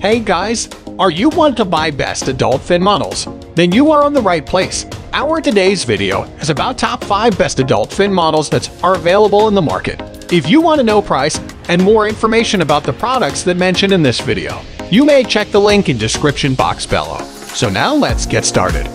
Hey guys, are you want to buy best adult fin models? Then you are on the right place. Our today's video is about top 5 best adult fin models that are available in the market. If you want to know price and more information about the products that mentioned in this video, you may check the link in description box below. So now let's get started.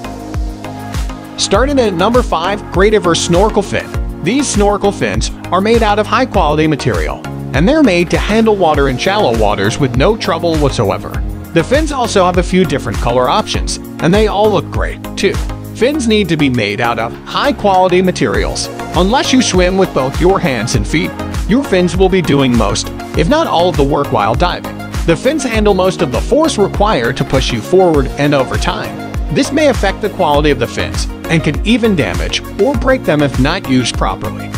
Starting at number 5, Aquatics Snorkel Fin. These snorkel fins are made out of high-quality material, and they're made to handle water in shallow waters with no trouble whatsoever. The fins also have a few different color options, and they all look great, too. Fins need to be made out of high-quality materials. Unless you swim with both your hands and feet, your fins will be doing most, if not all of the work while diving. The fins handle most of the force required to push you forward and over time. This may affect the quality of the fins, and can even damage or break them if not used properly.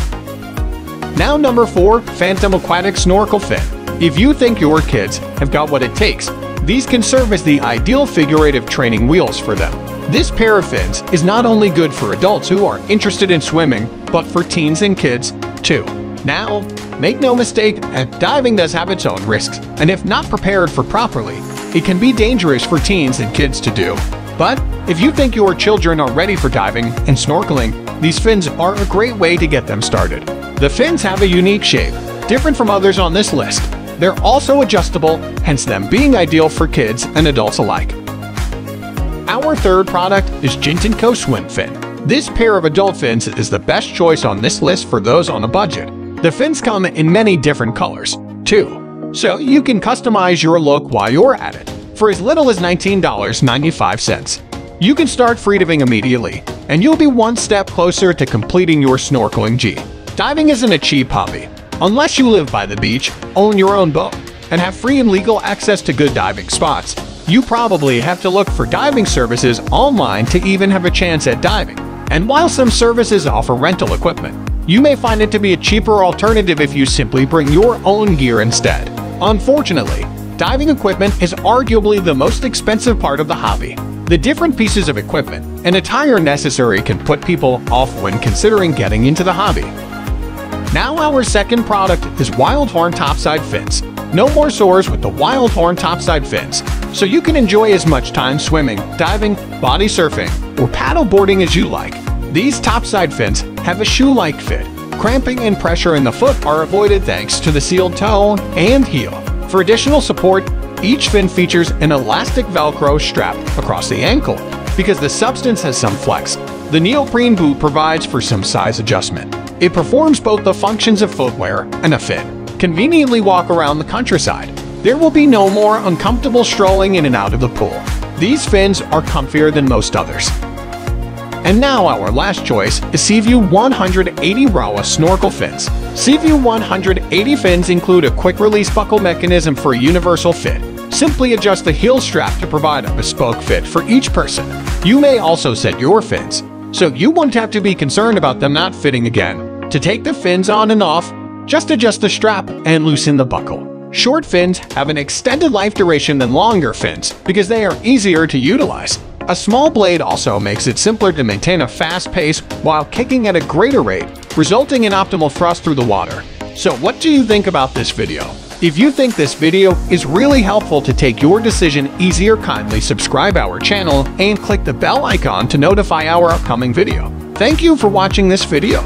Now number 4, Phantom Aquatics Snorkel Fin. If you think your kids have got what it takes, these can serve as the ideal figurative training wheels for them. This pair of fins is not only good for adults who are interested in swimming, but for teens and kids, too. Now, make no mistake, diving does have its own risks, and if not prepared for properly, it can be dangerous for teens and kids to do. But if you think your children are ready for diving and snorkeling, these fins are a great way to get them started. The fins have a unique shape, different from others on this list. They're also adjustable, hence them being ideal for kids and adults alike. Our third product is Gentenko Swim Fin. This pair of adult fins is the best choice on this list for those on a budget. The fins come in many different colors, too, so you can customize your look while you're at it. For as little as $19.95, you can start free diving immediately, and you'll be one step closer to completing your snorkeling G. Diving isn't a cheap hobby. Unless you live by the beach, own your own boat, and have free and legal access to good diving spots, you probably have to look for diving services online to even have a chance at diving. And while some services offer rental equipment, you may find it to be a cheaper alternative if you simply bring your own gear instead. Unfortunately, diving equipment is arguably the most expensive part of the hobby. The different pieces of equipment and attire necessary can put people off when considering getting into the hobby. Now our second product is Wildhorn Topside Fins. No more sores with the Wildhorn Topside Fins, so you can enjoy as much time swimming, diving, body surfing, or paddleboarding as you like. These topside fins have a shoe-like fit. Cramping and pressure in the foot are avoided thanks to the sealed toe and heel. For additional support, each fin features an elastic Velcro strap across the ankle. Because the substance has some flex, the neoprene boot provides for some size adjustment. It performs both the functions of footwear and a fin. Conveniently walk around the countryside. There will be no more uncomfortable strolling in and out of the pool. These fins are comfier than most others. And now our last choice is Seaview 180 Rawa Snorkel Fins. Seaview 180 fins include a quick-release buckle mechanism for a universal fit. Simply adjust the heel strap to provide a bespoke fit for each person. You may also set your fins, so you won't have to be concerned about them not fitting again. To take the fins on and off, just adjust the strap and loosen the buckle. Short fins have an extended life duration than longer fins because they are easier to utilize. A small blade also makes it simpler to maintain a fast pace while kicking at a greater rate, resulting in optimal thrust through the water. So what do you think about this video? If you think this video is really helpful to take your decision easier, kindly subscribe our channel and click the bell icon to notify our upcoming video. Thank you for watching this video.